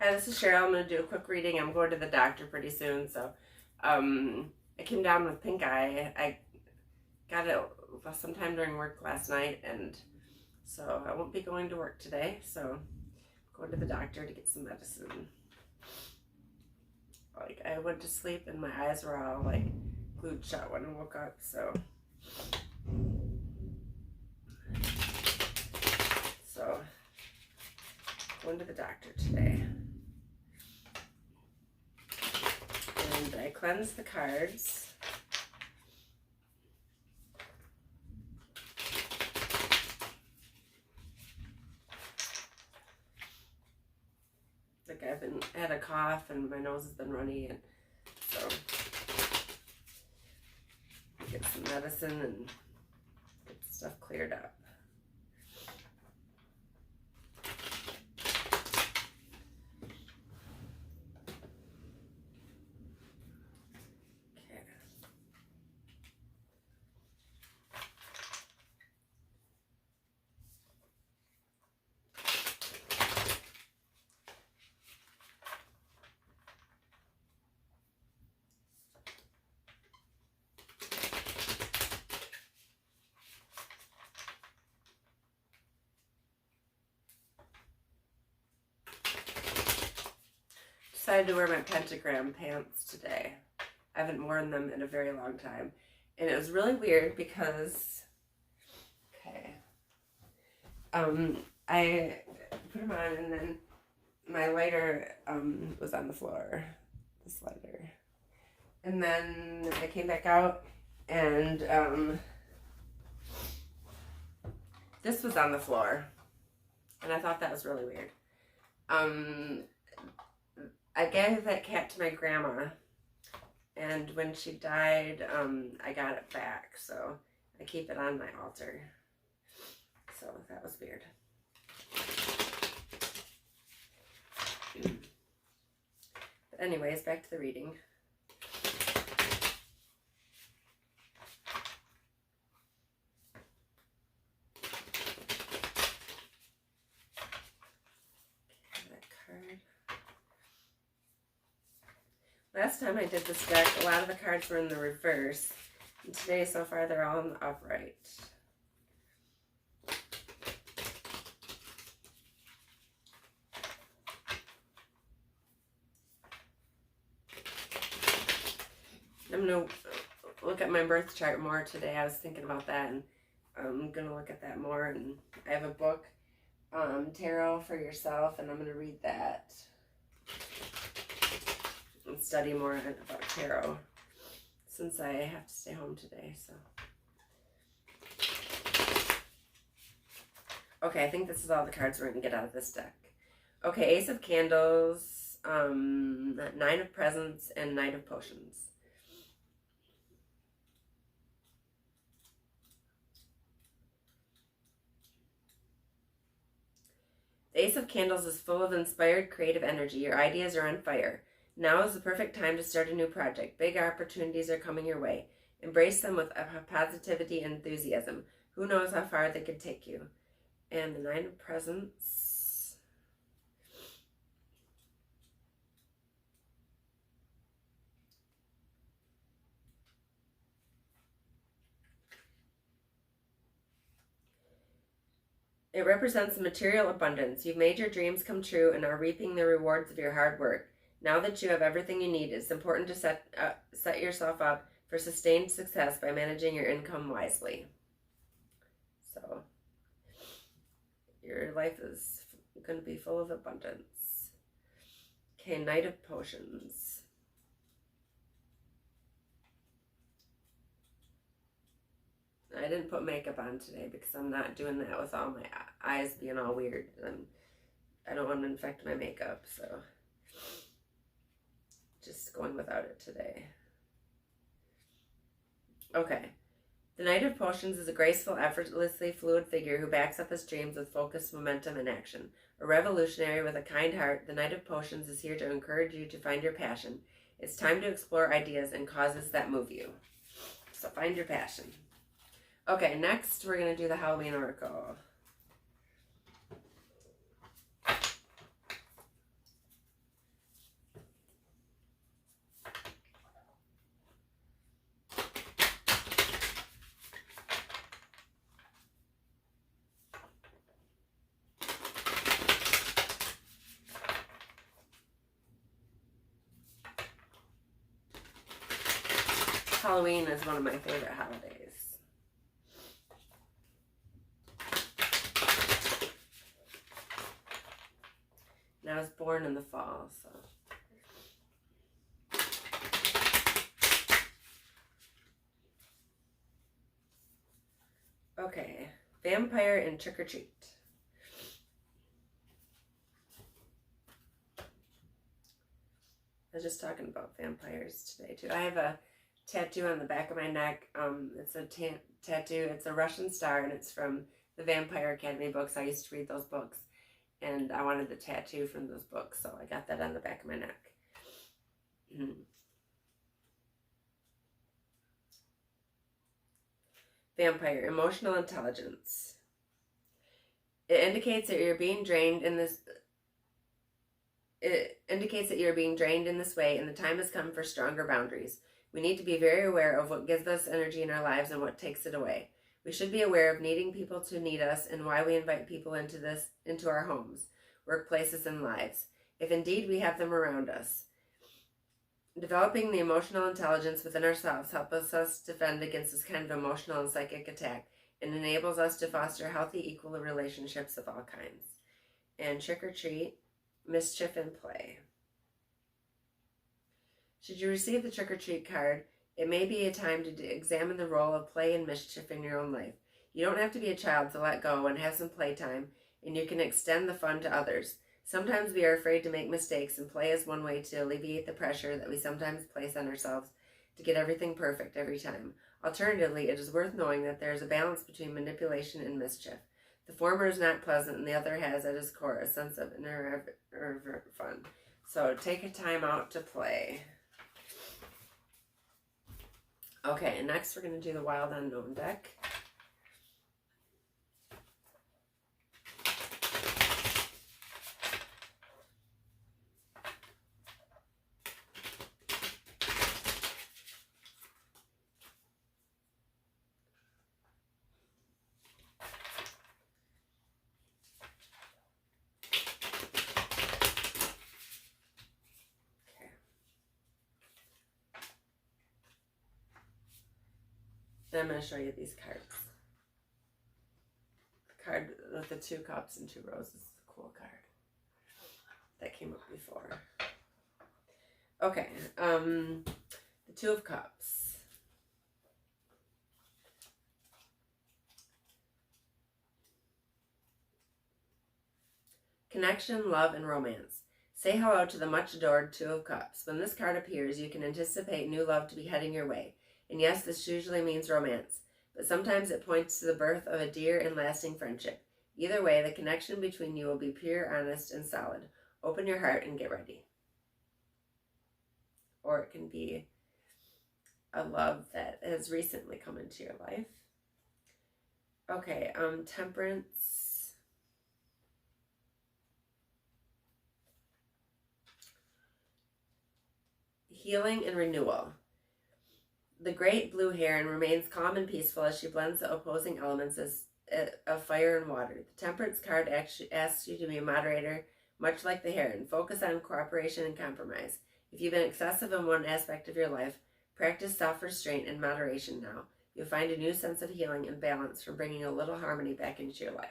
Hi, this is Cheryl. I'm going to do a quick reading. I'm going to the doctor pretty soon, so I came down with pink eye. I got it sometime during work last night, and so I won't be going to work today, so I'm going to the doctor to get some medicine. Like, I went to sleep and my eyes were all like glued shut when I woke up, so going to the doctor today. And I cleansed the cards. Like I had a cough and my nose has been runny, and so get some medicine and get stuff cleared up. Decided to wear my pentagram pants today. I haven't worn them in a very long time. And it was really weird because, I put them on and then my lighter was on the floor, this lighter. And then I came back out and this was on the floor. And I thought that was really weird. I gave that cat to my grandma, and when she died, I got it back, so I keep it on my altar. So that was weird. But anyways, back to the reading. Last time I did this deck, a lot of the cards were in the reverse. And today, so far, they're all in the upright. I'm going to look at my birth chart more today. I was thinking about that, and I'm going to look at that more. And I have a book, Tarot for Yourself, and I'm going to read that. And study more about tarot since I have to stay home today. So okay, I think this is all the cards we're going to get out of this deck. Okay, Ace of Candles, Nine of Presents, and Knight of Potions. The Ace of Candles is full of inspired creative energy. Your ideas are on fire. Now is the perfect time to start a new project. Big opportunities are coming your way. Embrace them with positivity and enthusiasm. Who knows how far they could take you. And the Nine of Presents. It represents material abundance. You've made your dreams come true and are reaping the rewards of your hard work. Now that you have everything you need, it's important to set yourself up for sustained success by managing your income wisely. So, your life is going to be full of abundance. Okay, Knight of Potions. I didn't put makeup on today because I'm not doing that with all my eyes being all weird. And I don't want to infect my makeup, so just going without it today. Okay. The Knight of Potions is a graceful, effortlessly fluid figure who backs up his dreams with focused momentum and action. A revolutionary with a kind heart, the Knight of Potions is here to encourage you to find your passion. It's time to explore ideas and causes that move you. So find your passion. Okay, next we're going to do the Halloween Oracle. Halloween is one of my favorite holidays. And I was born in the fall, so. Okay, vampire and trick or treat. I was just talking about vampires today too. I have a tattoo on the back of my neck. It's a tattoo. It's a Russian star, and it's from the Vampire Academy books. I used to read those books, and I wanted the tattoo from those books, so I got that on the back of my neck. Vampire, emotional intelligence. It indicates that you're being drained in this. It indicates that you're being drained in this way, and the time has come for stronger boundaries. We need to be very aware of what gives us energy in our lives and what takes it away. We should be aware of needing people to need us and why we invite people into our homes, workplaces, and lives, if indeed we have them around us. Developing the emotional intelligence within ourselves helps us defend against this kind of emotional and psychic attack and enables us to foster healthy, equal relationships of all kinds. And trick or treat, mischief and play. Should you receive the trick or treat card, it may be a time to examine the role of play and mischief in your own life. You don't have to be a child to let go and have some playtime, and you can extend the fun to others. Sometimes we are afraid to make mistakes, and play is one way to alleviate the pressure that we sometimes place on ourselves to get everything perfect every time. Alternatively, it is worth knowing that there is a balance between manipulation and mischief. The former is not pleasant, and the other has at its core a sense of irreverent fun. So take a time out to play. Okay, and next we're going to do the Wild Unknown deck. Then I'm going to show you these cards. The card with the 2 cups and 2 roses is a cool card. That came up before. Okay, the 2 of Cups. Connection, love, and romance. Say hello to the much adored 2 of Cups. When this card appears, you can anticipate new love to be heading your way. And yes, this usually means romance, but sometimes it points to the birth of a dear and lasting friendship. Either way, the connection between you will be pure, honest, and solid. Open your heart and get ready. Or it can be a love that has recently come into your life. Okay, Temperance. Healing and renewal. The great blue heron remains calm and peaceful as she blends the opposing elements of fire and water. The Temperance card asks you to be a moderator, much like the heron. Focus on cooperation and compromise. If you've been excessive in one aspect of your life, practice self-restraint and moderation now. You'll find a new sense of healing and balance from bringing a little harmony back into your life.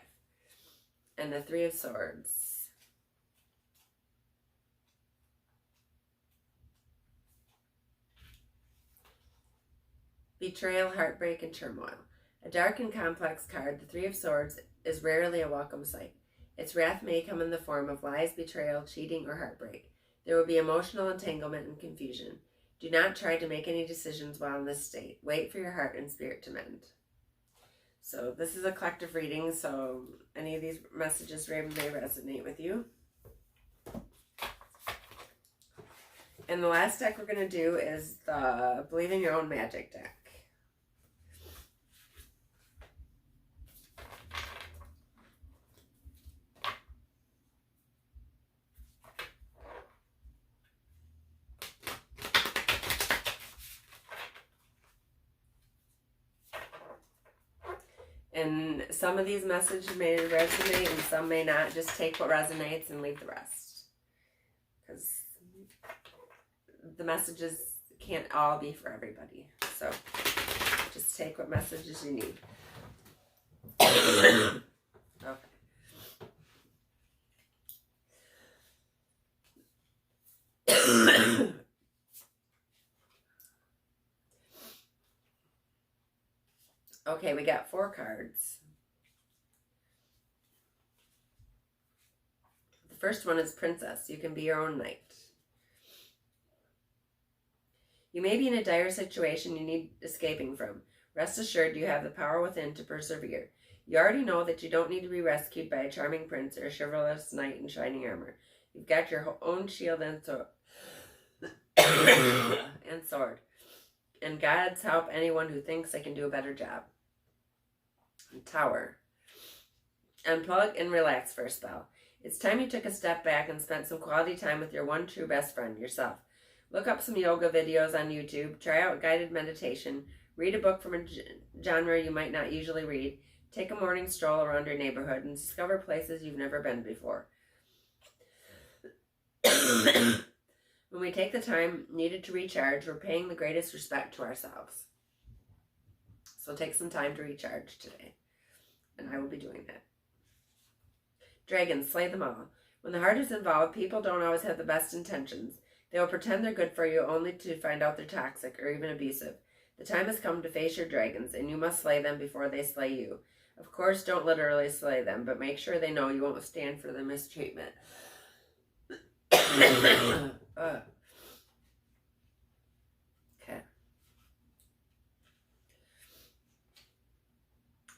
And the 3 of Swords. Betrayal, heartbreak, and turmoil. A dark and complex card, the 3 of Swords is rarely a welcome sight. Its wrath may come in the form of lies, betrayal, cheating, or heartbreak. There will be emotional entanglement and confusion. Do not try to make any decisions while in this state. Wait for your heart and spirit to mend. So this is a collective reading, so any of these messages may resonate with you. And the last deck we're going to do is the Believe in Your Own Magic deck. And some of these messages may resonate and some may not. Just take what resonates and leave the rest. Because the messages can't all be for everybody. So just take what messages you need. Okay. Okay, we got 4 cards. The first one is Princess. You can be your own knight. You may be in a dire situation you need escaping from. Rest assured you have the power within to persevere. You already know that you don't need to be rescued by a charming prince or a chivalrous knight in shining armor. You've got your own shield and sword. And God's help anyone who thinks they can do a better job. Tower. Unplug and relax for a spell. It's time you took a step back and spent some quality time with your one true best friend, yourself. Look up some yoga videos on YouTube, try out guided meditation, read a book from a genre you might not usually read, take a morning stroll around your neighborhood, and discover places you've never been before. When we take the time needed to recharge, we're paying the greatest respect to ourselves. So take some time to recharge today. And I will be doing that. Dragons, slay them all. When the heart is involved, people don't always have the best intentions. They will pretend they're good for you only to find out they're toxic or even abusive. The time has come to face your dragons, and you must slay them before they slay you. Of course, don't literally slay them, but make sure they know you won't stand for the mistreatment. Okay.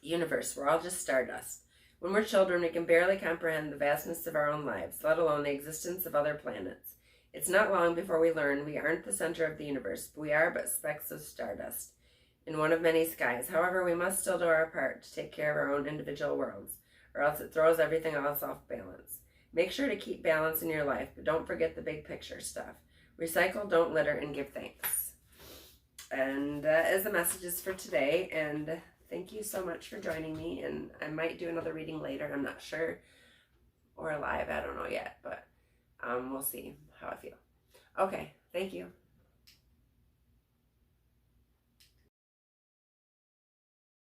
Universe, we're all just stardust. When we're children, we can barely comprehend the vastness of our own lives, let alone the existence of other planets. It's not long before we learn we aren't the center of the universe, but we are but specks of stardust in one of many skies. However, we must still do our part to take care of our own individual worlds, or else it throws everything else off balance. Make sure to keep balance in your life, but don't forget the big picture stuff. Recycle, don't litter, and give thanks. And that is the messages for today, and thank you so much for joining me, and I might do another reading later, I'm not sure, or live, I don't know yet, but we'll see how I feel. Okay, thank you.